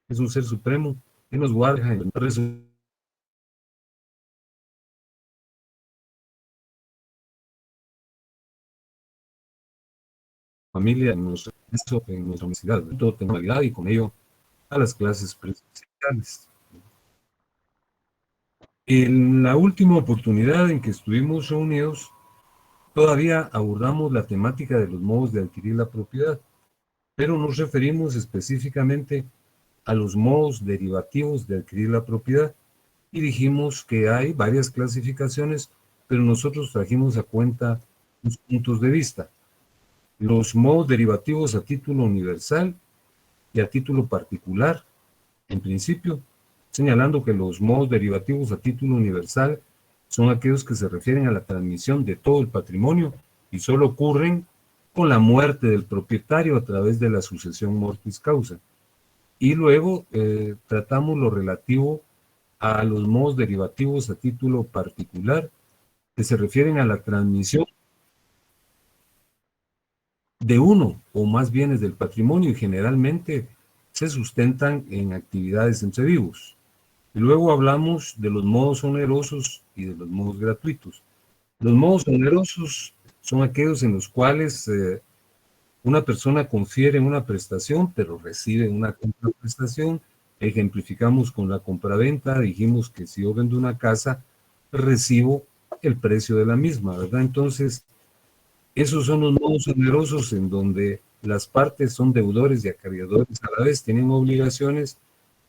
es un ser supremo que nos guarda en su familia, en nuestra universidad, en toda temporalidad y con ello a las clases presenciales. En la última oportunidad en que estuvimos reunidos, todavía abordamos la temática de los modos de adquirir la propiedad, pero nos referimos específicamente a los modos derivativos de adquirir la propiedad y dijimos que hay varias clasificaciones, pero nosotros trajimos a cuenta los puntos de vista. Los modos derivativos a título universal y a título particular, en principio, señalando que los modos derivativos a título universal son aquellos que se refieren a la transmisión de todo el patrimonio y solo ocurren con la muerte del propietario a través de la sucesión mortis causa. Y luego tratamos lo relativo a los modos derivativos a título particular, que se refieren a la transmisión de uno o más bienes del patrimonio y generalmente se sustentan en actividades entre vivos. Y luego hablamos de los modos onerosos y de los modos gratuitos. Los modos onerosos son aquellos en los cuales una persona confiere una prestación, pero recibe una contraprestación. Ejemplificamos con la compraventa, dijimos que si yo vendo una casa, recibo el precio de la misma, ¿verdad? Entonces, esos son los modos onerosos en donde las partes son deudores y acreedores a la vez, tienen obligaciones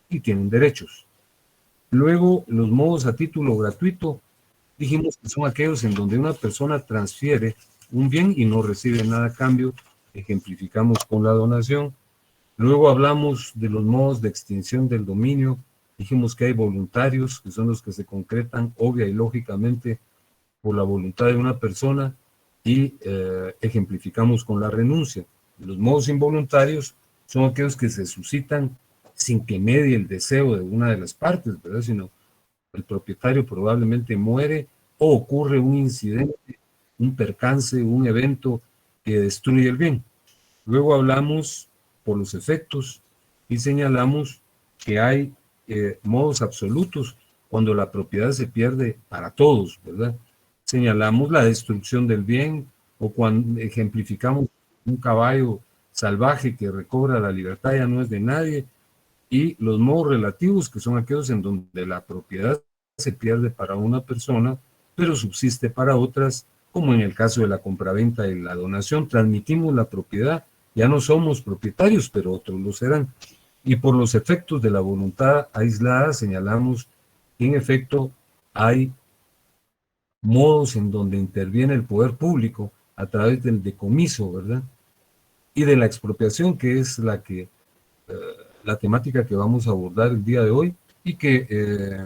y tienen derechos. Luego, los modos a título gratuito, dijimos que son aquellos en donde una persona transfiere un bien y no recibe nada a cambio, ejemplificamos con la donación. Luego hablamos de los modos de extinción del dominio, dijimos que hay voluntarios, que son los que se concretan obvia y lógicamente por la voluntad de una persona, y ejemplificamos con la renuncia. Los modos involuntarios son aquellos que se suscitan sin que medie el deseo de una de las partes, ¿verdad? Sino el propietario probablemente muere o ocurre un incidente, un percance, un evento que destruye el bien. Luego hablamos por los efectos y señalamos que hay modos absolutos cuando la propiedad se pierde para todos, ¿verdad? Señalamos la destrucción del bien o cuando ejemplificamos un caballo salvaje que recobra la libertad ya no es de nadie, y los modos relativos, que son aquellos en donde la propiedad se pierde para una persona, pero subsiste para otras, como en el caso de la compraventa y la donación. Transmitimos la propiedad, ya no somos propietarios, pero otros lo serán. Y por los efectos de la voluntad aislada señalamos que en efecto hay modos en donde interviene el poder público a través del decomiso, ¿verdad? Y de la expropiación, que es la temática que vamos a abordar el día de hoy y que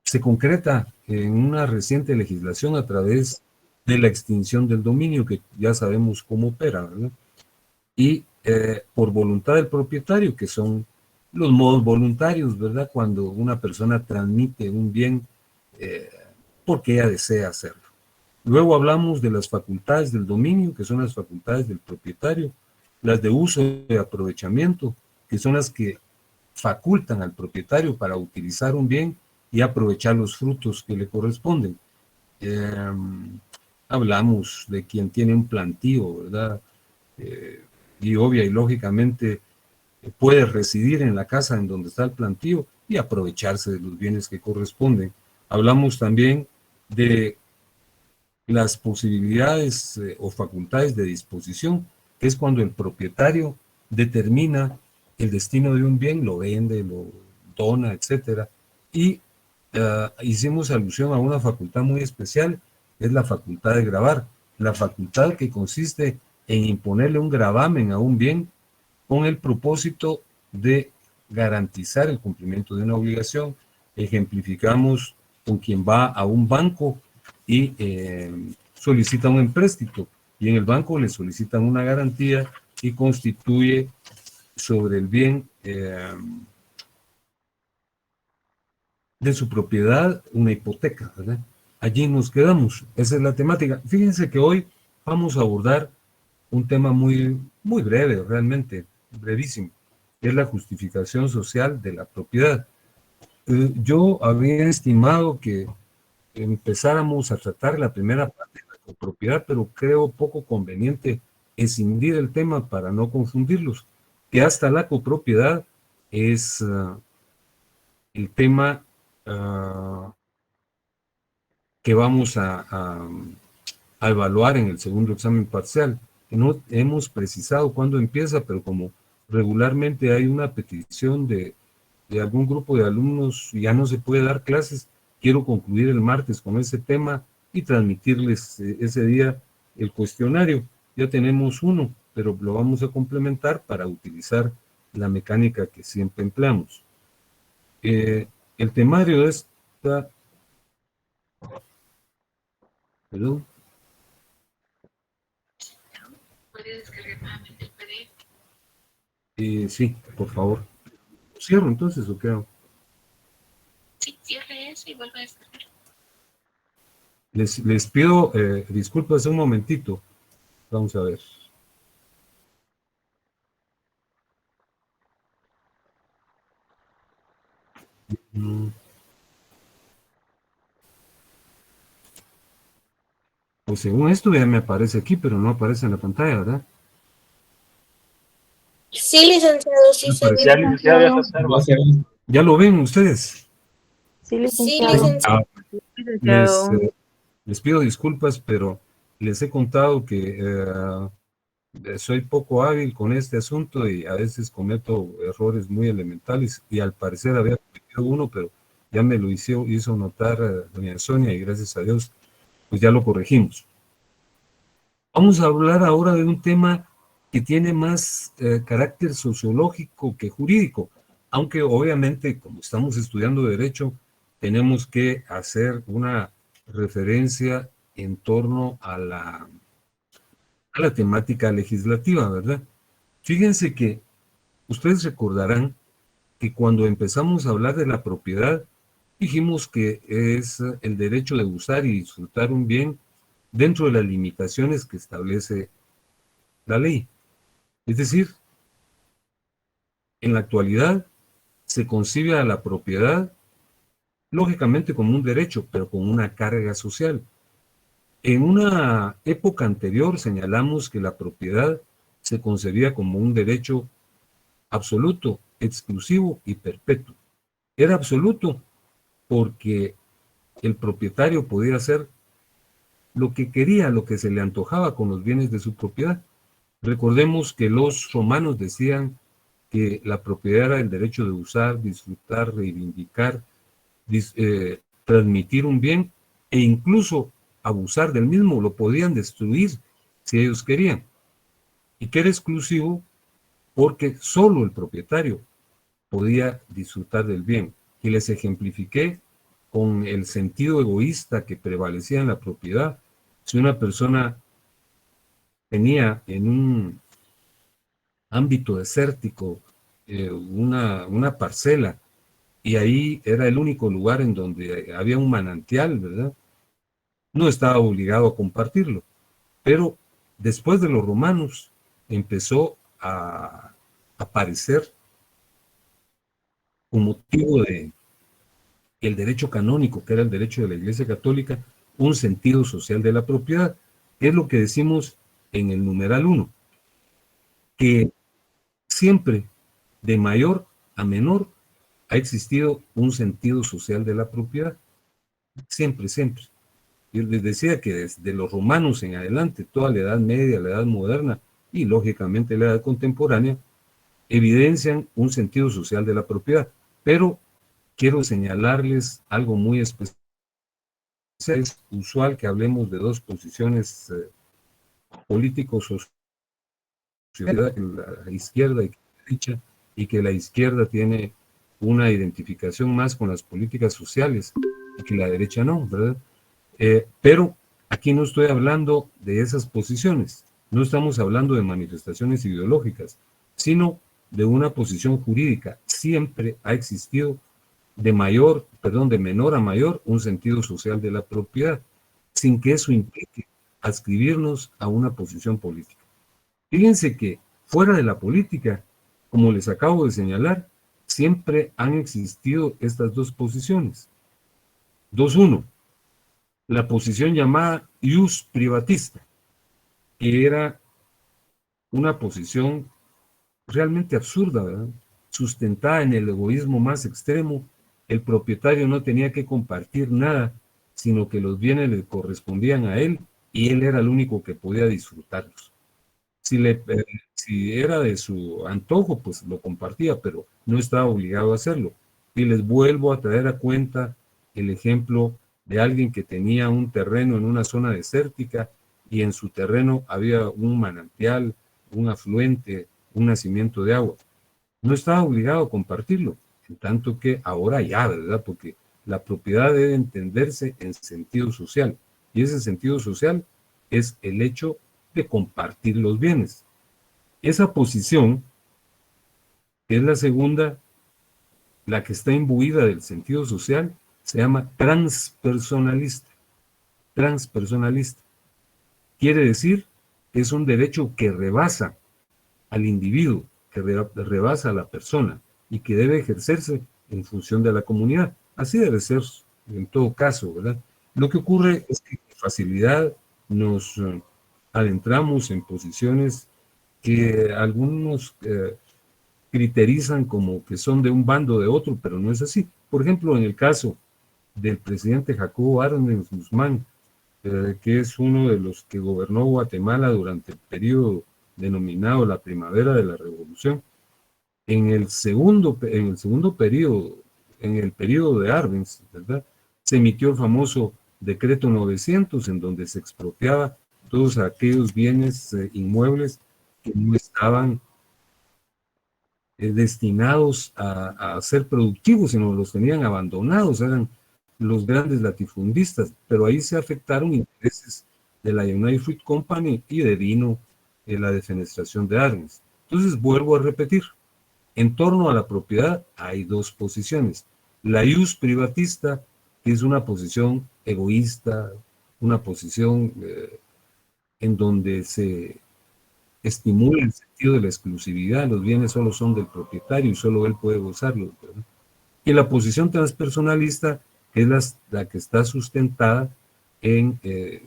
se concreta en una reciente legislación a través de la extinción del dominio, que ya sabemos cómo opera, ¿verdad? Y por voluntad del propietario, que son los modos voluntarios, ¿verdad? Cuando una persona transmite un bien porque ella desea hacerlo. Luego hablamos de las facultades del dominio, que son las facultades del propietario, las de uso y aprovechamiento, que son las que facultan al propietario para utilizar un bien y aprovechar los frutos que le corresponden. Hablamos de quien tiene un plantío, ¿verdad? Y obvia y lógicamente puede residir en la casa en donde está el plantío y aprovecharse de los bienes que corresponden. Hablamos también de las posibilidades o facultades de disposición, que es cuando el propietario determina el destino de un bien, lo vende, lo dona, etcétera. Y hicimos alusión a una facultad muy especial, es la facultad de gravar, la facultad que consiste en imponerle un gravamen a un bien con el propósito de garantizar el cumplimiento de una obligación. Ejemplificamos con quien va a un banco y solicita un empréstito, y en el banco le solicitan una garantía y constituye sobre el bien de su propiedad una hipoteca, ¿verdad? Allí nos quedamos, esa es la temática. Fíjense que hoy vamos a abordar un tema muy breve, realmente brevísimo. es la justificación social de la propiedad. Yo había estimado que empezáramos a tratar la primera parte de la copropiedad, pero creo poco conveniente escindir el tema para no confundirlos, que hasta la copropiedad es el tema que vamos a evaluar en el segundo examen parcial. No hemos precisado cuándo empieza, pero como regularmente hay una petición de algún grupo de alumnos y ya no se puede dar clases, quiero concluir el martes con ese tema y transmitirles ese día el cuestionario. Ya tenemos uno, pero lo vamos a complementar para utilizar la mecánica que siempre empleamos. El temario de esta... Perdón. ¿Puede descargar nuevamente el PDF? Sí, por favor. ¿Cierro entonces o qué hago? Sí, cierre eso y vuelva a descargar. Les pido disculpas un momentito. Vamos a ver. Pues según esto ya me aparece aquí, pero no aparece en la pantalla, ¿verdad? Sí, licenciado, sí se ve. Ya, licenciado, ya se observa. ¿Ya lo ven ustedes? Sí, Sí, licenciado. Les, les pido disculpas, pero les he contado que soy poco hábil con este asunto y a veces cometo errores muy elementales y al parecer había cometido uno, pero ya me lo hizo notar doña Sonia y gracias a Dios pues ya lo corregimos. Vamos a hablar ahora de un tema que tiene más carácter sociológico que jurídico, aunque obviamente como estamos estudiando derecho tenemos que hacer una referencia en torno a la temática legislativa, ¿verdad? Fíjense que ustedes recordarán que cuando empezamos a hablar de la propiedad, dijimos que es el derecho de usar y disfrutar un bien dentro de las limitaciones que establece la ley. Es decir, en la actualidad se concibe a la propiedad lógicamente como un derecho, pero con una carga social. En una época anterior señalamos que la propiedad se concebía como un derecho absoluto, exclusivo y perpetuo. Era absoluto porque el propietario podía hacer lo que quería, lo que se le antojaba con los bienes de su propiedad. Recordemos que los romanos decían que la propiedad era el derecho de usar, disfrutar, reivindicar, transmitir un bien e incluso abusar del mismo, lo podían destruir si ellos querían. Y que era exclusivo porque solo el propietario podía disfrutar del bien. Y les ejemplifiqué con el sentido egoísta que prevalecía en la propiedad. Si una persona tenía en un ámbito desértico una parcela y ahí era el único lugar en donde había un manantial, ¿verdad? No estaba obligado a compartirlo, pero después de los romanos empezó a aparecer con motivo de el derecho canónico, que era el derecho de la Iglesia Católica, un sentido social de la propiedad, que es lo que decimos en el numeral 1, que siempre de mayor a menor ha existido un sentido social de la propiedad, siempre, siempre. Yo les decía que desde los romanos en adelante, toda la Edad Media, la Edad Moderna y lógicamente la Edad Contemporánea, evidencian un sentido social de la propiedad, pero quiero señalarles algo muy especial. Es usual que hablemos de dos posiciones políticos o sociedad, la izquierda y la derecha, y que la izquierda tiene una identificación más con las políticas sociales y que la derecha no, ¿verdad? Pero aquí no estoy hablando de esas posiciones, no estamos hablando de manifestaciones ideológicas, sino de una posición jurídica. Siempre ha existido de menor a mayor, un sentido social de la propiedad, sin que eso implique adscribirnos a una posición política. Fíjense que fuera de la política Como les acabo de señalar, siempre han existido estas dos posiciones. 2.1. La posición llamada ius privatista, que era una posición realmente absurda, ¿verdad? Sustentada en el egoísmo más extremo. El propietario no tenía que compartir nada, sino que los bienes le correspondían a él y él era el único que podía disfrutarlos. Si era de su antojo, pues lo compartía, pero no estaba obligado a hacerlo. Y les vuelvo a traer a cuenta el ejemplo de alguien que tenía un terreno en una zona desértica y en su terreno había un manantial, un afluente, un nacimiento de agua. No estaba obligado a compartirlo, en tanto que ahora ya, ¿verdad? Porque la propiedad debe entenderse en sentido social, y ese sentido social es el hecho de compartir los bienes. Esa posición, que es la segunda, la que está imbuida del sentido social, se llama transpersonalista. Transpersonalista. Quiere decir que es un derecho que rebasa al individuo, que rebasa a la persona y que debe ejercerse en función de la comunidad. Así debe ser en todo caso, ¿verdad? Lo que ocurre es que con facilidad nos adentramos en posiciones que algunos criterizan como que son de un bando o de otro, pero no es así. Por ejemplo, en el caso del presidente Jacobo Arbenz Guzmán, que es uno de los que gobernó Guatemala durante el periodo denominado la Primavera de la Revolución. En el segundo periodo, en el periodo de Arbenz, ¿verdad?, se emitió el famoso Decreto 900, en donde se expropiaba todos aquellos bienes inmuebles que no estaban destinados a ser productivos, sino los tenían abandonados, eran los grandes latifundistas, pero ahí se afectaron intereses de la United Fruit Company y de vino la defenestración de Arbenz. Entonces vuelvo a repetir, en torno a la propiedad hay dos posiciones. La ius privatista, que es una posición egoísta, una posición en donde se estimula el sentido de la exclusividad, los bienes solo son del propietario y solo él puede gozarlos, ¿verdad? Y la posición transpersonalista, que es la que está sustentada en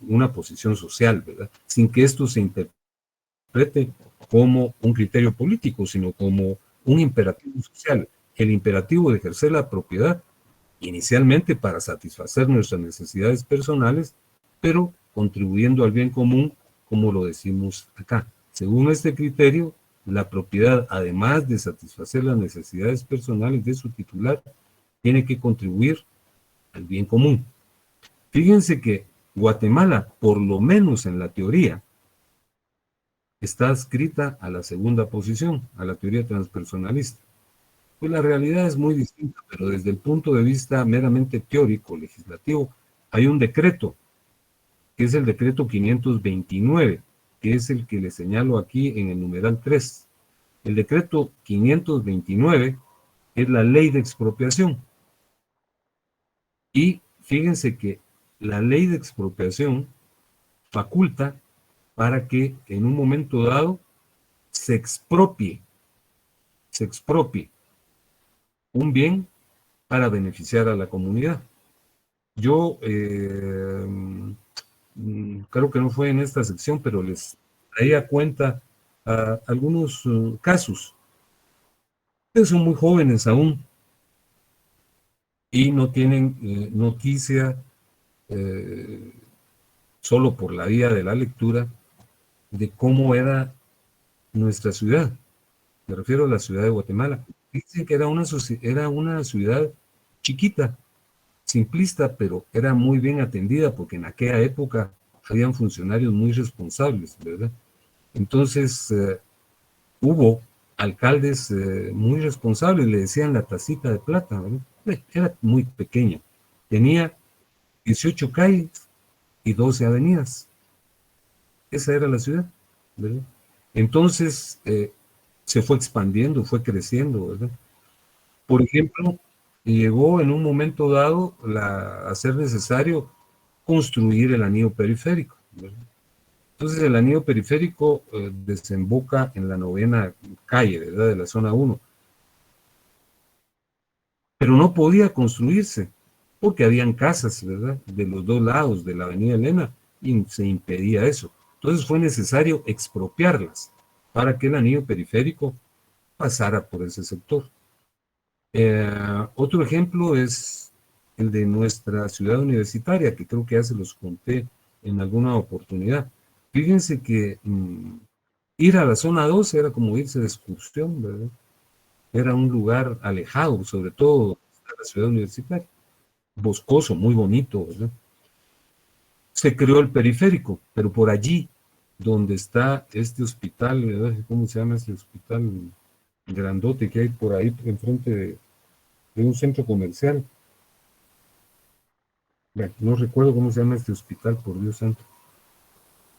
una posición social, ¿verdad? Sin que esto se interprete como un criterio político, sino como un imperativo social, el imperativo de ejercer la propiedad, inicialmente para satisfacer nuestras necesidades personales, pero contribuyendo al bien común, como lo decimos acá. Según este criterio, la propiedad, además de satisfacer las necesidades personales de su titular, tiene que contribuir al bien común. Fíjense que Guatemala, por lo menos en la teoría, está adscrita a la segunda posición, a la teoría transpersonalista. Pues la realidad es muy distinta, pero desde el punto de vista meramente teórico, legislativo, hay un decreto, que es el decreto 529, que es el que le señalo aquí en el numeral 3. El decreto 529 es la ley de expropiación. Y fíjense que la ley de expropiación faculta para que en un momento dado se expropie un bien para beneficiar a la comunidad. Yo creo que no fue en esta sección, pero les traía cuenta algunos casos. Ustedes son muy jóvenes aún y no tienen noticia, solo por la vía de la lectura, de cómo era nuestra ciudad. Me refiero a la ciudad de Guatemala. Dicen que era una ciudad chiquita, simplista, pero era muy bien atendida porque en aquella época habían funcionarios muy responsables, ¿verdad? Entonces hubo alcaldes muy responsables, le decían la tacita de plata, ¿verdad? Era muy pequeña, tenía 18 calles y 12 avenidas. Esa era la ciudad, ¿verdad? Entonces se fue expandiendo, fue creciendo, ¿verdad? Por ejemplo, llegó en un momento dado a ser necesario construir el anillo periférico, ¿verdad? Entonces el anillo periférico desemboca en la 9ª calle, ¿verdad? De la zona 1. Pero no podía construirse porque habían casas, ¿verdad? De los dos lados de la avenida Elena y se impedía eso. Entonces fue necesario expropiarlas para que el anillo periférico pasara por ese sector. Otro ejemplo es el de nuestra ciudad universitaria, que creo que ya se los conté en alguna oportunidad. Fíjense que ir a la zona 2 era como irse de excursión, ¿verdad? Era un lugar alejado, sobre todo de la ciudad universitaria. Boscoso, muy bonito, ¿verdad? Se creó el periférico, pero por allí, donde está este hospital, ¿verdad? ¿Cómo se llama este hospital grandote que hay por ahí enfrente de un centro comercial? No recuerdo cómo se llama este hospital, por Dios santo.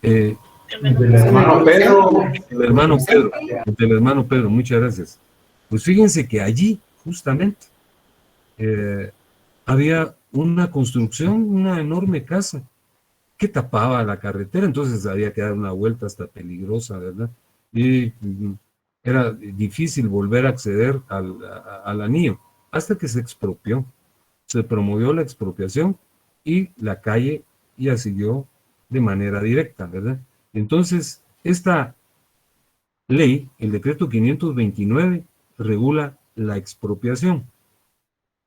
El Del hermano Pedro. Del hermano Pedro, muchas gracias. Pues fíjense que allí, justamente, había una construcción, una enorme casa que tapaba la carretera, entonces había que dar una vuelta hasta peligrosa, ¿verdad? Y era difícil volver a acceder al anillo, hasta que se expropió, se promovió la expropiación y la calle ya siguió de manera directa, ¿verdad? Entonces, esta ley, el decreto 529, regula la expropiación.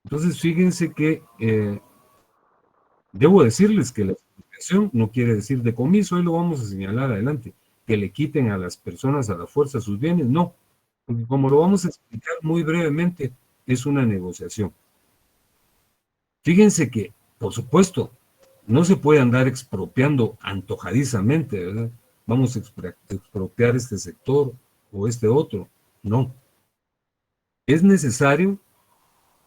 Entonces, fíjense que debo decirles que la expropiación no quiere decir decomiso, hoy lo vamos a señalar adelante, que le quiten a las personas a la fuerza sus bienes, no, porque como lo vamos a explicar muy brevemente, es una negociación. Fíjense que, por supuesto, no se puede andar expropiando antojadizamente, ¿verdad? Vamos a expropiar este sector o este otro, no. Es necesario,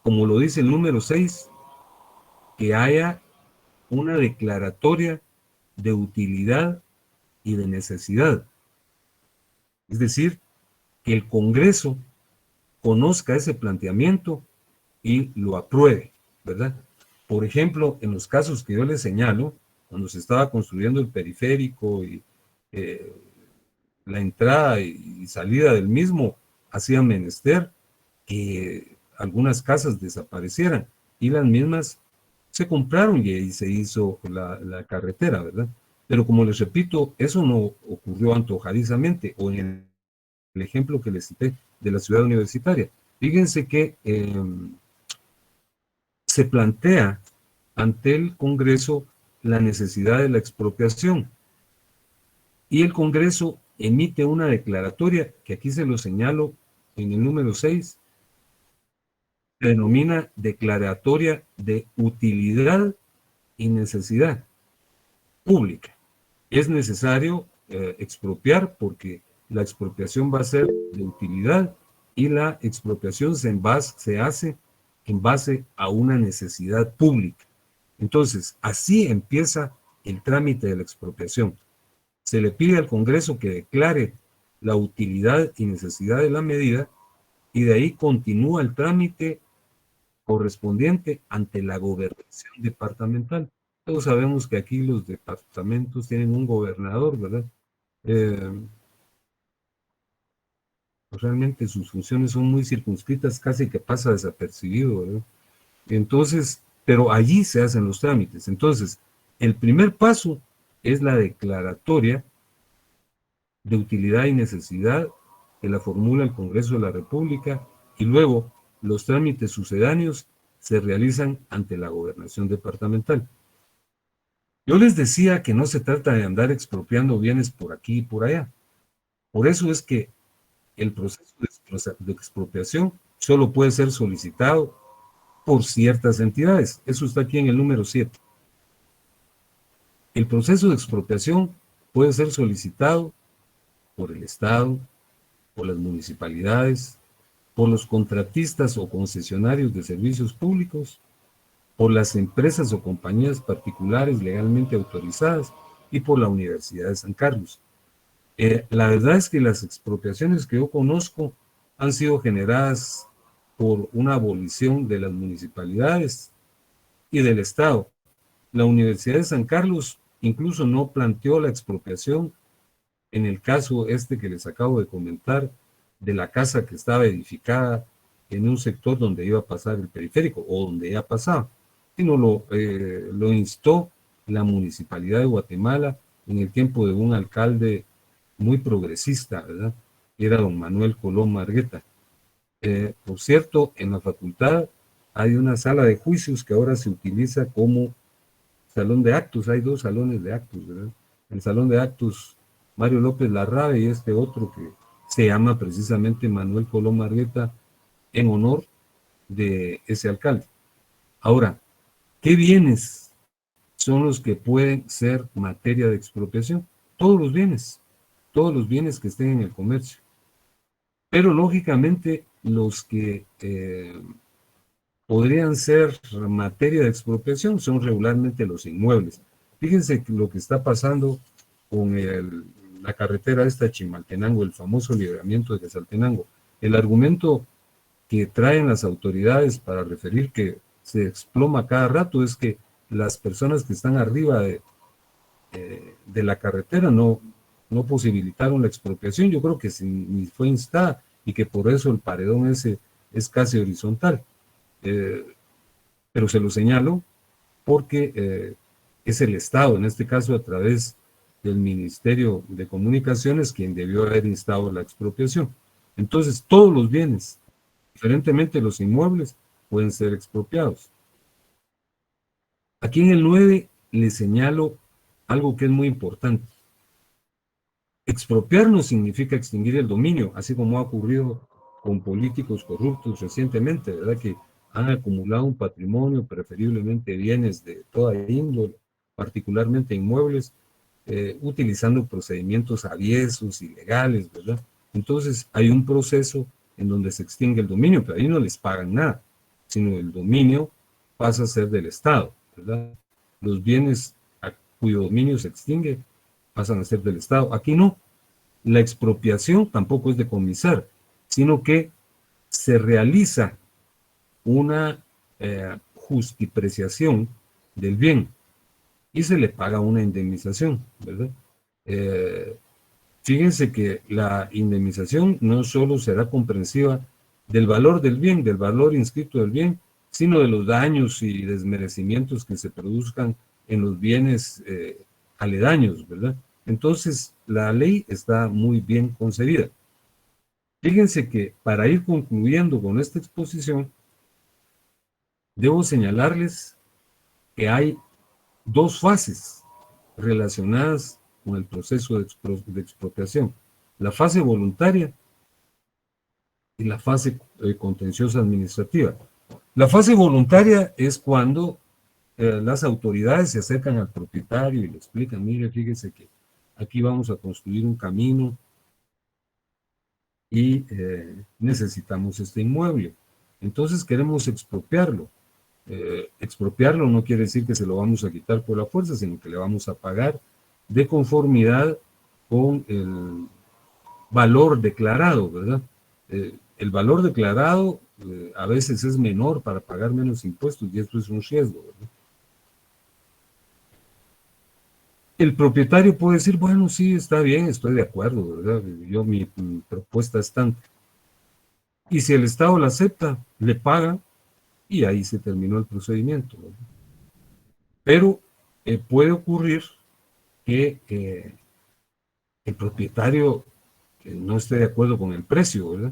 como lo dice el número 6, que haya una declaratoria de utilidad y de necesidad. Es decir, que el Congreso conozca ese planteamiento y lo apruebe, ¿verdad? Por ejemplo, en los casos que yo les señalo, cuando se estaba construyendo el periférico y la entrada y salida del mismo, hacían menester que algunas casas desaparecieran y las mismas se compraron y ahí se hizo la carretera, ¿verdad? Pero como les repito, eso no ocurrió antojadizamente, o en el ejemplo que les cité de la ciudad universitaria. Fíjense que se plantea ante el Congreso la necesidad de la expropiación y el Congreso emite una declaratoria, que aquí se lo señalo en el número 6, se denomina declaratoria de utilidad y necesidad pública. Es necesario expropiar porque la expropiación va a ser de utilidad y la expropiación se hace en base a una necesidad pública. Entonces, así empieza el trámite de la expropiación. Se le pide al Congreso que declare la utilidad y necesidad de la medida y de ahí continúa el trámite correspondiente ante la gobernación departamental. Todos sabemos que aquí los departamentos tienen un gobernador, ¿verdad? Pues realmente sus funciones son muy circunscritas, casi que pasa desapercibido, ¿verdad? Entonces, pero allí se hacen los trámites. Entonces, el primer paso es la declaratoria de utilidad y necesidad que la formula el Congreso de la República y luego los trámites sucedáneos se realizan ante la gobernación departamental. Yo les decía que no se trata de andar expropiando bienes por aquí y por allá. Por eso es que el proceso de expropiación solo puede ser solicitado por ciertas entidades. Eso está aquí en el número 7. El proceso de expropiación puede ser solicitado por el Estado, por las municipalidades, por los contratistas o concesionarios de servicios públicos, por las empresas o compañías particulares legalmente autorizadas y por la Universidad de San Carlos. La verdad es que las expropiaciones que yo conozco han sido generadas por una abolición de las municipalidades y del Estado. La Universidad de San Carlos incluso no planteó la expropiación En el caso que les acabo de comentar, de la casa que estaba edificada en un sector donde iba a pasar el periférico, o donde ya pasaba, sino lo instó la Municipalidad de Guatemala en el tiempo de un alcalde muy progresista, ¿verdad? Era don Manuel Colón Margueta. Por cierto, en la facultad hay una sala de juicios que ahora se utiliza como salón de actos. Hay 2 salones de actos, ¿verdad? El salón de actos Mario López Larrabe y este otro que se llama precisamente Manuel Colón Margueta en honor de ese alcalde. Ahora, ¿qué bienes son los que pueden ser materia de expropiación? Todos los bienes que estén en el comercio. Pero lógicamente los que podrían ser materia de expropiación son regularmente los inmuebles. Fíjense lo que está pasando con la carretera esta Chimaltenango, el famoso libramiento de Quetzaltenango. El argumento que traen las autoridades para referir que se exploma cada rato es que las personas que están arriba de la carretera no posibilitaron la expropiación. Yo creo que ni fue instada y que por eso el paredón ese es casi horizontal. Pero se lo señalo porque es el Estado, en este caso a través del Ministerio de Comunicaciones, quien debió haber instado la expropiación. Entonces, todos los bienes, diferentemente los inmuebles, pueden ser expropiados. Aquí en el 9 le señalo algo que es muy importante. Expropiar no significa extinguir el dominio, así como ha ocurrido con políticos corruptos recientemente, ¿verdad? Que han acumulado un patrimonio, preferiblemente bienes de toda índole, particularmente inmuebles, utilizando procedimientos aviesos, ilegales, ¿verdad? Entonces hay un proceso en donde se extingue el dominio, pero ahí no les pagan nada, sino el dominio pasa a ser del Estado, ¿verdad? Los bienes cuyo dominio se extingue pasan a ser del Estado. Aquí no. La expropiación tampoco es decomisar, sino que se realiza una justipreciación del bien y se le paga una indemnización, ¿verdad? Fíjense que la indemnización no solo será comprensiva del valor del bien, del valor inscrito del bien, sino de los daños y desmerecimientos que se produzcan en los bienes aledaños, ¿verdad? Entonces, la ley está muy bien concebida. Fíjense que para ir concluyendo con esta exposición, debo señalarles que hay 2 fases relacionadas con el proceso de expropiación. La fase voluntaria y la fase contenciosa administrativa. La fase voluntaria es cuando las autoridades se acercan al propietario y le explican, mire, fíjese que aquí vamos a construir un camino y necesitamos este inmueble. Entonces queremos expropiarlo. Expropiarlo no quiere decir que se lo vamos a quitar por la fuerza, sino que le vamos a pagar de conformidad con el valor declarado, ¿verdad? El valor declarado a veces es menor para pagar menos impuestos y esto es un riesgo, ¿verdad? El propietario puede decir, bueno, sí, está bien, estoy de acuerdo, ¿verdad? Mi propuesta es tanta. Y si el Estado la acepta, le paga y ahí se terminó el procedimiento, ¿verdad? Pero puede ocurrir que el propietario no esté de acuerdo con el precio, ¿verdad?,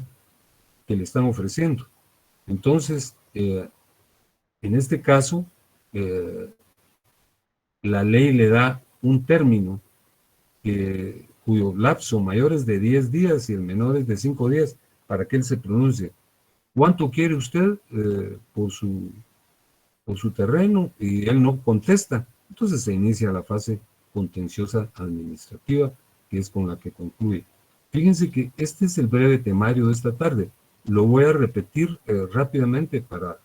que le están ofreciendo. Entonces, en este caso, la ley le da un término cuyo lapso mayor es de 10 días y el menor es de 5 días para que él se pronuncie. ¿Cuánto quiere usted por su terreno? Y él no contesta. Entonces se inicia la fase contenciosa administrativa, que es con la que concluye. Fíjense que este es el breve temario de esta tarde. Lo voy a repetir rápidamente para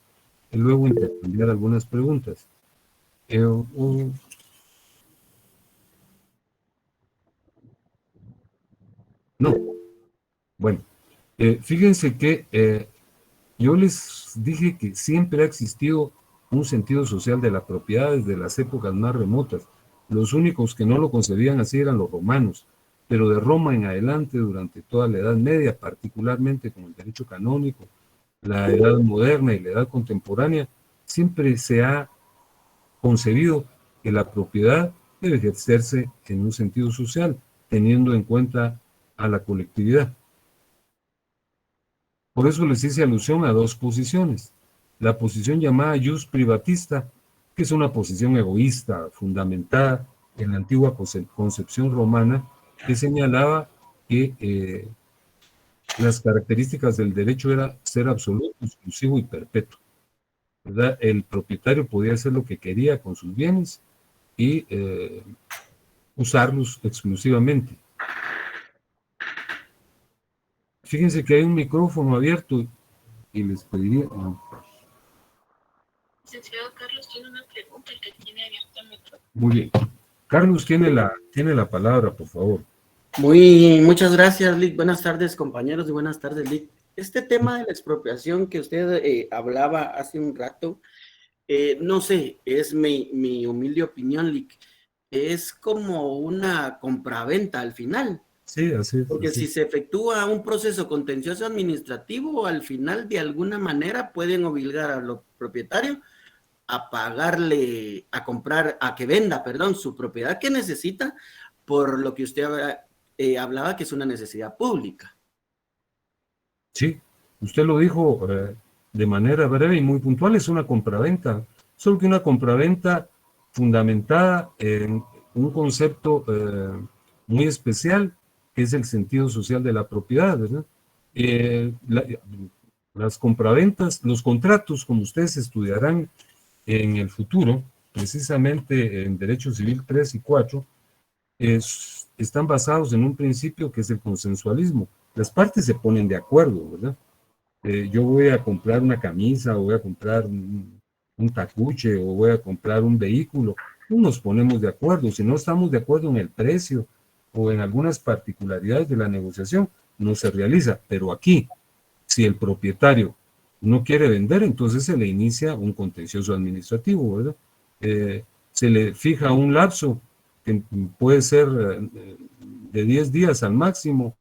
luego intercambiar algunas preguntas. No. Bueno, fíjense que yo les dije que siempre ha existido un sentido social de la propiedad desde las épocas más remotas. Los únicos que no lo concebían así eran los romanos. pero de Roma en adelante, durante toda la Edad Media, particularmente con el derecho canónico, la Edad Moderna y la Edad Contemporánea, siempre se ha concebido que la propiedad debe ejercerse en un sentido social, teniendo en cuenta a la colectividad. Por eso les hice alusión a dos posiciones. La posición llamada jus privatista, que es una posición egoísta, fundamentada en la antigua concepción romana, que señalaba que las características del derecho era ser absoluto, exclusivo y perpetuo, ¿verdad? El propietario podía hacer lo que quería con sus bienes y usarlos exclusivamente. Fíjense que hay un micrófono abierto y les pediría... Licenciado Carlos tiene una pregunta, el que tiene abierto el micrófono. Muy bien. Carlos tiene la palabra, por favor. Muchas gracias, Lick. Buenas tardes, compañeros, y buenas tardes, Lick. Este tema de la expropiación que usted hablaba hace un rato, no sé, es mi humilde opinión, Lick, es como una compraventa al final. Sí, así es. Porque así. si se efectúa un proceso contencioso administrativo, al final de alguna manera pueden obligar a los propietarios a pagarle, a comprar, a que venda, perdón, su propiedad que necesita, por lo que usted hablaba que es una necesidad pública. Sí, usted lo dijo de manera breve y muy puntual, es una compraventa, solo que una compraventa fundamentada en un concepto muy especial, que es el sentido social de la propiedad, ¿verdad? Las compraventas, los contratos, como ustedes estudiarán en el futuro, precisamente en Derecho Civil 3 y 4, están basados en un principio que es el consensualismo. Las partes se ponen de acuerdo, ¿verdad? Yo voy a comprar una camisa, o voy a comprar un tacuche, o voy a comprar un vehículo, no nos ponemos de acuerdo. Si no estamos de acuerdo en el precio o en algunas particularidades de la negociación, no se realiza. Pero aquí, si el propietario no quiere vender, entonces se le inicia un contencioso administrativo, ¿verdad? Se le fija un lapso que puede ser de 10 días al máximo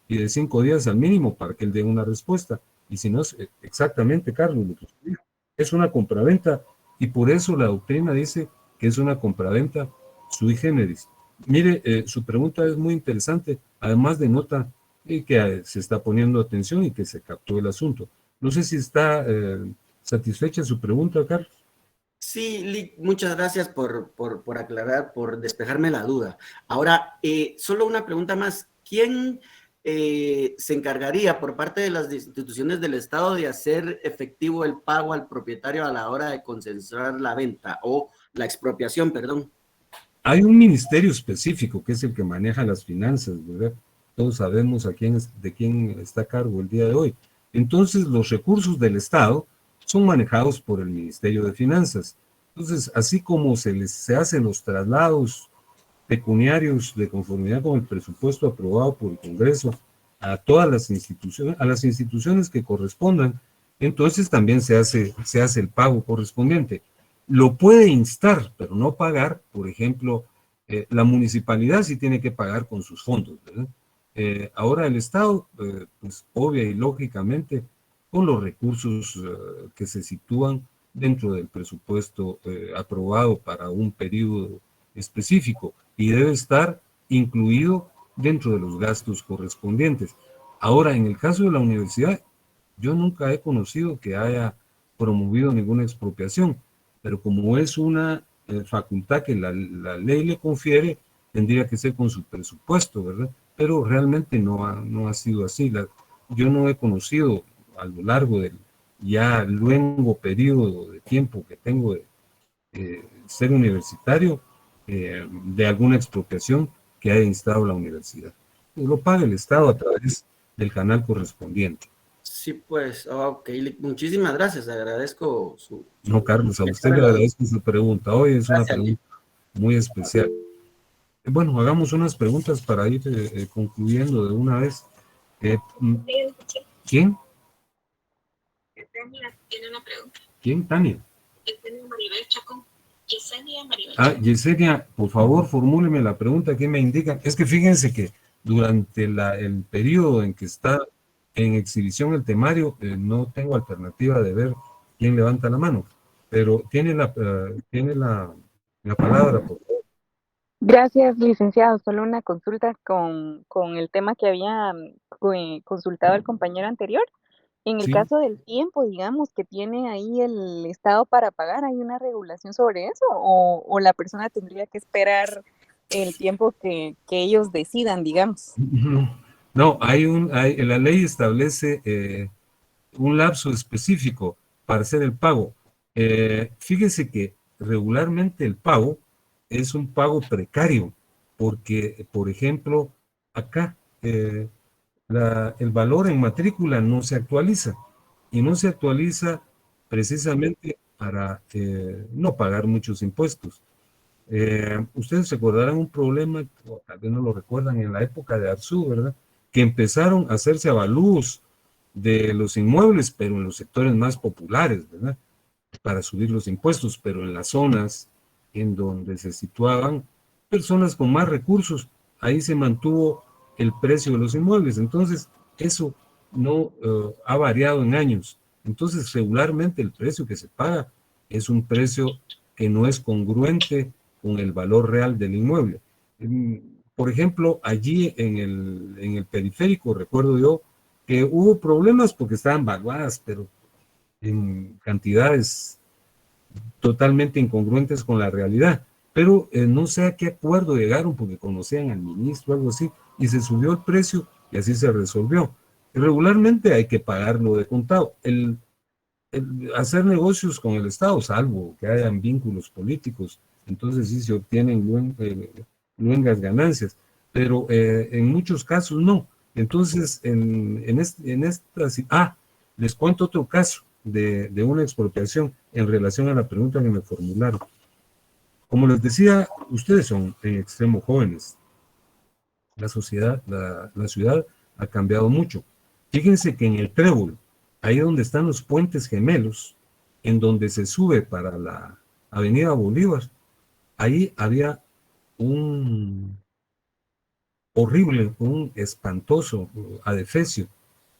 y de 5 días al mínimo para que él dé una respuesta. Y si no es exactamente, Carlos, lo que usted dijo, es una compraventa, y por eso la doctrina dice que es una compraventa sui generis. Mire, su pregunta es muy interesante, además denota que se está poniendo atención y que se captó el asunto. No sé si está satisfecha su pregunta, Carlos. Sí, Lick, muchas gracias por aclarar, por despejarme la duda. Ahora, solo una pregunta más. ¿Quién se encargaría por parte de las instituciones del Estado de hacer efectivo el pago al propietario a la hora de consensuar la venta o la expropiación, perdón? Hay un ministerio específico que es el que maneja las finanzas, ¿verdad? Todos sabemos de quién está a cargo el día de hoy. Entonces, los recursos del Estado son manejados por el Ministerio de Finanzas. Entonces, así como se hacen los traslados pecuniarios de conformidad con el presupuesto aprobado por el Congreso a todas las instituciones que correspondan, entonces también se hace el pago correspondiente. Lo puede instar, pero no pagar. Por ejemplo, la municipalidad sí tiene que pagar con sus fondos, ¿verdad? Ahora el Estado, pues obvia y lógicamente, con los recursos que se sitúan dentro del presupuesto aprobado para un periodo específico, y debe estar incluido dentro de los gastos correspondientes. Ahora, en el caso de la universidad, yo nunca he conocido que haya promovido ninguna expropiación, pero como es una facultad que la ley le confiere, tendría que ser con su presupuesto, ¿verdad? Pero realmente no ha sido así. Yo no he conocido a lo largo del ya luengo periodo de tiempo que tengo de ser universitario, de alguna expropiación que haya instado la universidad. Lo paga el Estado a través del canal correspondiente. Sí, pues, ok, muchísimas gracias, agradezco su... No, Carlos, a usted le agradezco su pregunta. Hoy es una pregunta muy especial. Bueno, hagamos unas preguntas para ir concluyendo de una vez. ¿Quién? Tania tiene una pregunta. ¿Quién? Tania. Yesenia Maribel Chacón. Yesenia Maribel Ah, Chacón. Yesenia, por favor, formúleme la pregunta que me indican. Es que fíjense que durante el periodo en que está en exhibición el temario, no tengo alternativa de ver quién levanta la mano, pero tiene la palabra, por favor. Gracias, licenciado. Solo una consulta con el tema que había consultado el compañero anterior. En el Sí. caso del tiempo, digamos, que tiene ahí el Estado para pagar, ¿hay una regulación sobre eso? ¿O la persona tendría que esperar el tiempo que ellos decidan, digamos? No, la ley establece un lapso específico para hacer el pago. Fíjese que regularmente el pago es un pago precario, porque, por ejemplo, acá el valor en matrícula no se actualiza, y no se actualiza precisamente para no pagar muchos impuestos. Ustedes recordarán un problema, o tal vez no lo recuerdan, en la época de Arzú, ¿verdad? Que empezaron a hacerse avalúos de los inmuebles, pero en los sectores más populares, ¿verdad? Para subir los impuestos, pero en las zonas en donde se situaban personas con más recursos, ahí se mantuvo el precio de los inmuebles. Entonces, eso no ha variado en años. Entonces, regularmente el precio que se paga es un precio que no es congruente con el valor real del inmueble. Por ejemplo, allí en el periférico, recuerdo yo, que hubo problemas porque estaban vaguadas, pero en cantidades totalmente incongruentes con la realidad. Pero no sé a qué acuerdo llegaron porque conocían al ministro o algo así, y se subió el precio y así se resolvió. Regularmente hay que pagarlo de contado. Hacer negocios con el Estado, salvo que hayan vínculos políticos, entonces sí se obtienen luengas ganancias, pero en muchos casos no. Entonces, les cuento otro caso de una expropiación en relación a la pregunta que me formularon. Como les decía, ustedes son en extremo jóvenes. La sociedad, la ciudad ha cambiado mucho. Fíjense que en el Trébol, ahí donde están los puentes gemelos, en donde se sube para la Avenida Bolívar, ahí había un horrible, un espantoso adefesio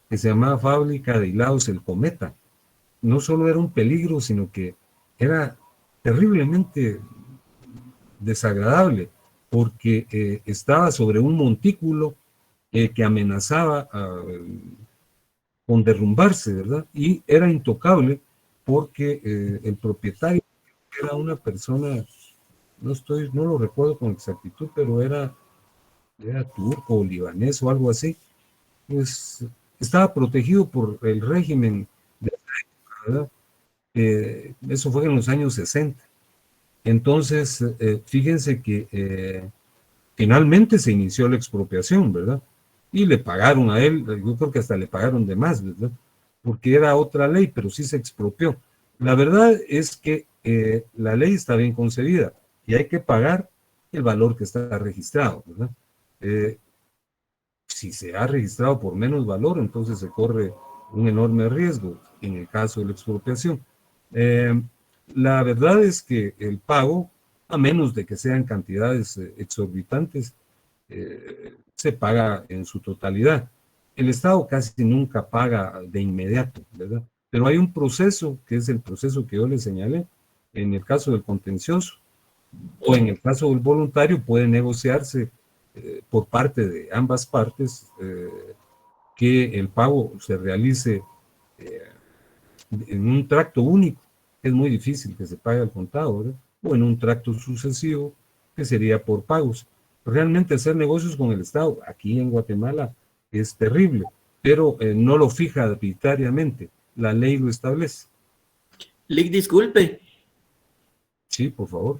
que se llamaba Fábrica de Hilados El Cometa. No solo era un peligro, sino que era terriblemente desagradable, porque estaba sobre un montículo que amenazaba con derrumbarse, ¿verdad? Y era intocable porque el propietario era una persona, no lo recuerdo con exactitud, pero era turco o libanés o algo así. Pues estaba protegido por el régimen de la época, ¿verdad? Eso fue en los años 60. Entonces, fíjense que finalmente se inició la expropiación, ¿verdad? Y le pagaron a él, yo creo que hasta le pagaron de más, ¿verdad? Porque era otra ley, pero sí se expropió. La verdad es que la ley está bien concebida y hay que pagar el valor que está registrado, ¿verdad? Si se ha registrado por menos valor, entonces se corre un enorme riesgo en el caso de la expropiación. La verdad es que el pago, a menos de que sean cantidades exorbitantes, se paga en su totalidad. El Estado casi nunca paga de inmediato, ¿verdad? Pero hay un proceso, que es el proceso que yo le señalé, en el caso del contencioso, o en el caso del voluntario puede negociarse por parte de ambas partes que el pago se realice en un tracto único. Es muy difícil que se pague al contado, ¿verdad? O en un tracto sucesivo, que sería por pagos. Realmente hacer negocios con el Estado aquí en Guatemala es terrible, pero no lo fija arbitrariamente, la ley lo establece. Lick, disculpe. Sí, por favor.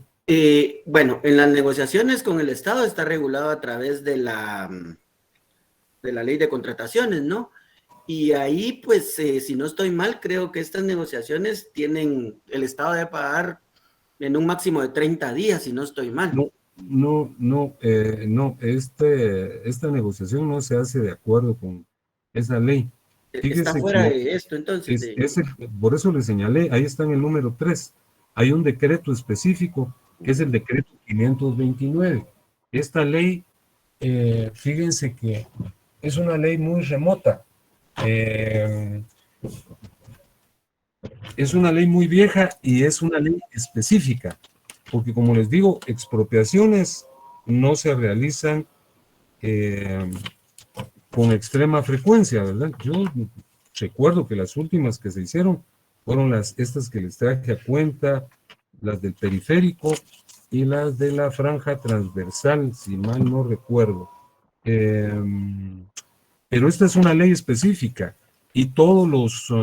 Bueno, en las negociaciones con el Estado está regulado a través de la ley de contrataciones, ¿no? Y ahí, pues, si no estoy mal, creo que estas negociaciones el Estado debe pagar en un máximo de 30 días, si no estoy mal. No, esta negociación no se hace de acuerdo con esa ley. Fíjese está fuera de esto, entonces. Por eso le señalé, ahí está en el número 3. Hay un decreto específico, que es el decreto 529. Esta ley fíjense que es una ley muy remota. Es una ley muy vieja y es una ley específica, porque como les digo, expropiaciones no se realizan con extrema frecuencia, ¿verdad? Yo recuerdo que las últimas que se hicieron fueron estas que les traje a cuenta, las del periférico y las de la franja transversal, si mal no recuerdo. Pero esta es una ley específica y todos los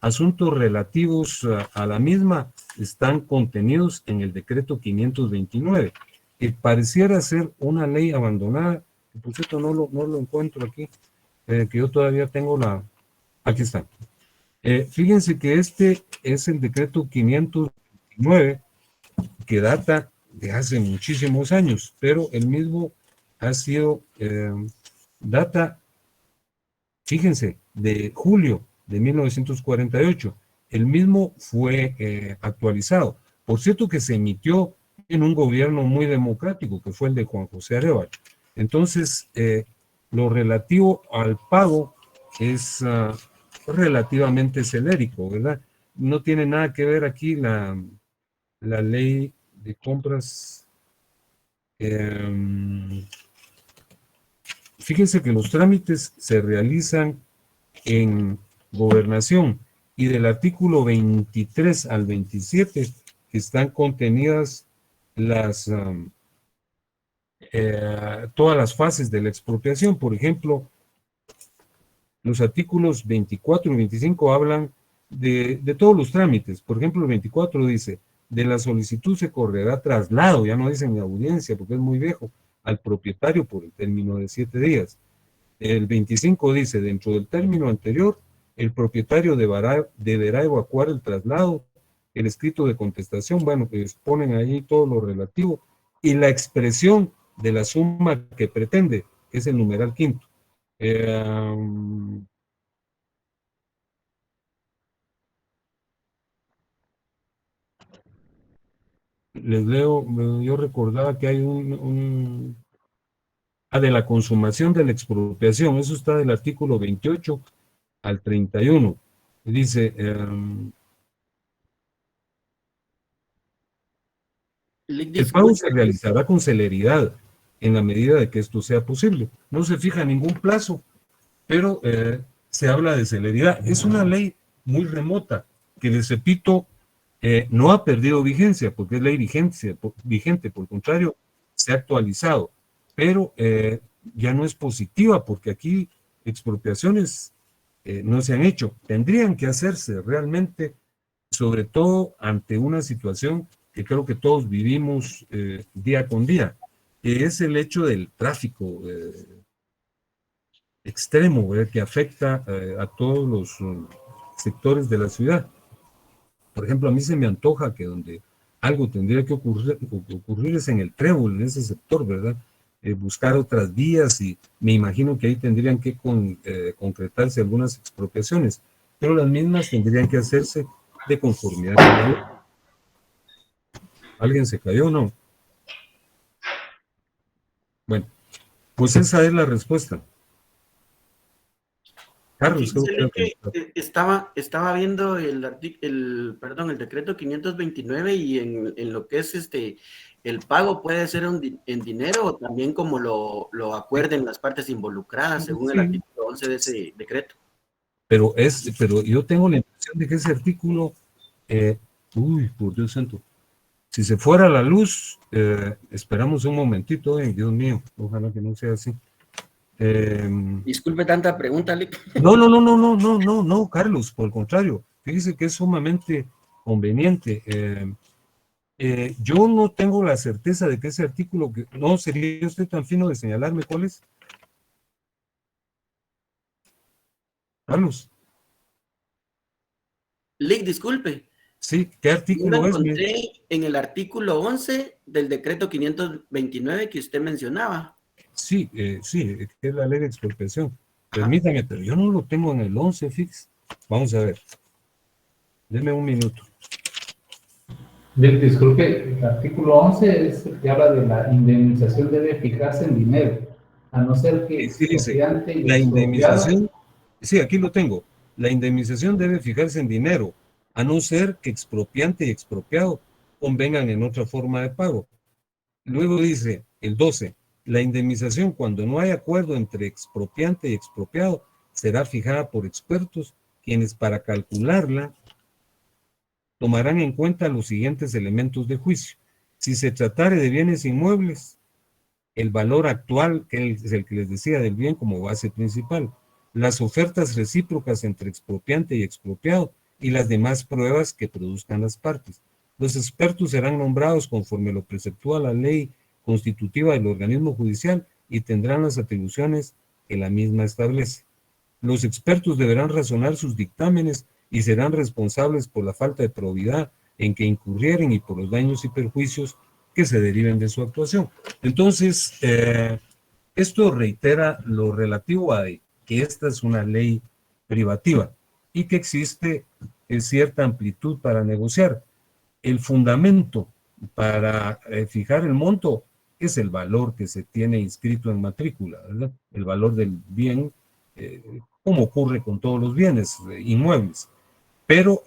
asuntos relativos a la misma están contenidos en el decreto 529, que pareciera ser una ley abandonada. Por cierto, no lo encuentro aquí, que yo todavía tengo aquí está. Fíjense que este es el decreto 529, que data de hace muchísimos años, pero el mismo ha sido, data, fíjense, de julio de 1948. El mismo fue actualizado. Por cierto que se emitió en un gobierno muy democrático, que fue el de Juan José Arévalo. Entonces, lo relativo al pago es relativamente celérico, ¿verdad? No tiene nada que ver aquí la ley de compras. Fíjense que los trámites se realizan en gobernación y del artículo 23 al 27 están contenidas todas las fases de la expropiación. Por ejemplo, los artículos 24 y 25 hablan de todos los trámites. Por ejemplo, el 24 dice, de la solicitud se correrá traslado, ya no dicen audiencia porque es muy viejo, al propietario por el término de 7 días. El 25 dice, dentro del término anterior, el propietario deberá evacuar el traslado, el escrito de contestación, bueno, pues ponen ahí todo lo relativo, y la expresión de la suma que pretende, que es el numeral quinto. Les leo, yo recordaba que hay de la consumación de la expropiación, eso está del artículo 28 al 31. Dice, el pago se realizará con celeridad en la medida de que esto sea posible. No se fija ningún plazo, pero se habla de celeridad. Es una ley muy remota que, les repito, no ha perdido vigencia porque es ley vigente, por el contrario, se ha actualizado, pero ya no es positiva porque aquí expropiaciones no se han hecho. Tendrían que hacerse realmente, sobre todo ante una situación que creo que todos vivimos día con día, que es el hecho del tráfico extremo que afecta a todos los sectores de la ciudad. Por ejemplo, a mí se me antoja que donde algo tendría que ocurrir es en el Trébol, en ese sector, ¿verdad? Buscar otras vías y me imagino que ahí tendrían que concretarse algunas expropiaciones, pero las mismas tendrían que hacerse de conformidad con la ley. ¿Alguien se cayó o no? Bueno, pues esa es la respuesta. Carlos, estaba viendo el decreto 529 y en lo que es el pago puede ser en dinero o también como lo acuerden las partes involucradas según el artículo 11 de ese decreto. Pero yo tengo la impresión de que ese artículo, por Dios santo, si se fuera la luz, esperamos un momentito, Dios mío, ojalá que no sea así. Disculpe tanta pregunta, Lick. No, Carlos, por el contrario, fíjese que es sumamente conveniente. Yo no tengo la certeza de que ese artículo, no sería usted tan fino de señalarme cuál es. Carlos. Lick, disculpe. Sí, ¿qué artículo Yo es? encontré en el artículo 11 del decreto 529 que usted mencionaba. Sí, que es la ley de expropiación. Permítame, pero yo no lo tengo en el 11, fix. Vamos a ver. Deme un minuto. Disculpe, el artículo 11 es el que habla de la indemnización debe fijarse en dinero. a no ser que Sí, dice, expropiante y la expropiado. indemnización, sí, aquí lo tengo, la indemnización debe fijarse en dinero, a no ser que expropiante y expropiado convengan en otra forma de pago. Luego dice el 12, la indemnización cuando no hay acuerdo entre expropiante y expropiado será fijada por expertos, quienes para calcularla tomarán en cuenta los siguientes elementos de juicio. Si se tratare de bienes inmuebles, el valor actual, que es el que les decía del bien como base principal, las ofertas recíprocas entre expropiante y expropiado y las demás pruebas que produzcan las partes. Los expertos serán nombrados conforme lo preceptúa la ley constitutiva del organismo judicial y tendrán las atribuciones que la misma establece. Los expertos deberán razonar sus dictámenes y serán responsables por la falta de probidad en que incurrieren y por los daños y perjuicios que se deriven de su actuación. Entonces, esto reitera lo relativo a que esta es una ley privativa y que existe cierta amplitud para negociar. El fundamento para fijar el monto es el valor que se tiene inscrito en matrícula, ¿verdad? El valor del bien, como ocurre con todos los bienes inmuebles. Pero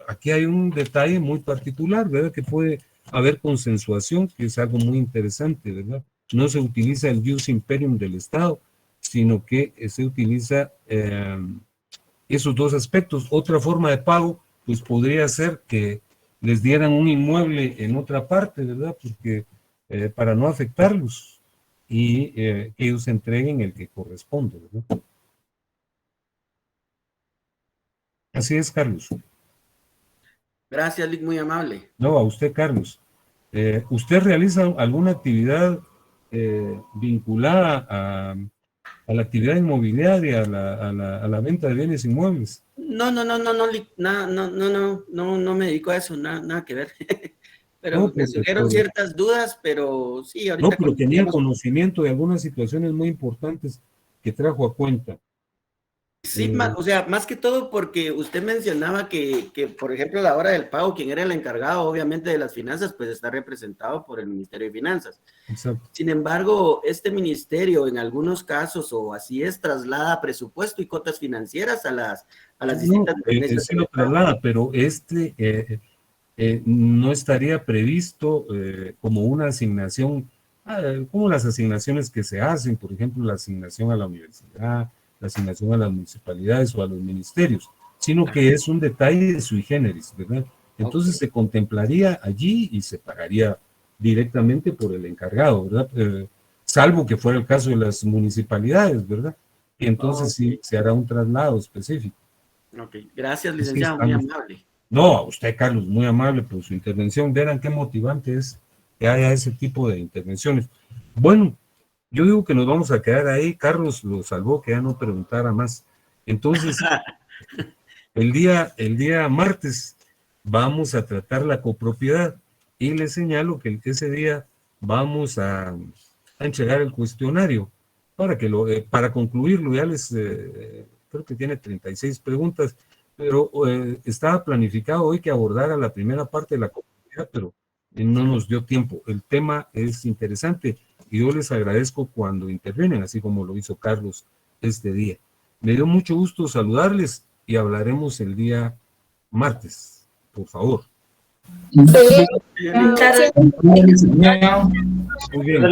aquí hay un detalle muy particular, ¿verdad? Que puede haber consensuación, que es algo muy interesante, ¿verdad? No se utiliza el jus imperium del Estado, sino que se utiliza esos dos aspectos. Otra forma de pago, pues podría ser que les dieran un inmueble en otra parte, ¿verdad? Porque para no afectarlos y que ellos entreguen el que corresponde, ¿verdad? Así es, Carlos. Gracias, Lick, muy amable. No, a usted, Carlos. ¿Usted realiza alguna actividad vinculada a la actividad inmobiliaria, a la venta de bienes inmuebles? No, Lick, no me dedico a eso, nada que ver. Pero No, me surgieron ciertas dudas, pero sí, ahorita... No, pero tenía conocimiento de algunas situaciones muy importantes que trajo a cuenta. Sí, o sea, más que todo porque usted mencionaba que, por ejemplo, a la hora del pago, quien era el encargado, obviamente, de las finanzas, pues está representado por el Ministerio de Finanzas. Exacto. Sin embargo, este ministerio, en algunos casos, o así es, traslada presupuesto y cotas financieras a las distintas... Sí lo traslada, pero no estaría previsto como una asignación, como las asignaciones que se hacen, por ejemplo, la asignación a la universidad, la asignación a las municipalidades o a los ministerios, sino que es un detalle sui generis, ¿verdad? Entonces se contemplaría allí y se pagaría directamente por el encargado, ¿verdad? Salvo que fuera el caso de las municipalidades, ¿verdad? Y entonces sí se hará un traslado específico. Ok, gracias, licenciado, muy amable. No, a usted, Carlos, muy amable por su intervención. Verán qué motivante es que haya ese tipo de intervenciones. Bueno, yo digo que nos vamos a quedar ahí. Carlos lo salvó, que ya no preguntara más. Entonces, el día martes vamos a tratar la copropiedad y les señalo que ese día vamos a entregar el cuestionario para concluirlo. Ya les creo que tiene 36 preguntas, pero estaba planificado hoy que abordara la primera parte de la copropiedad, pero no nos dio tiempo. El tema es interesante y yo les agradezco cuando intervienen, así como lo hizo Carlos este día. Me dio mucho gusto saludarles y hablaremos el día martes, por favor. Gracias. Muy bien.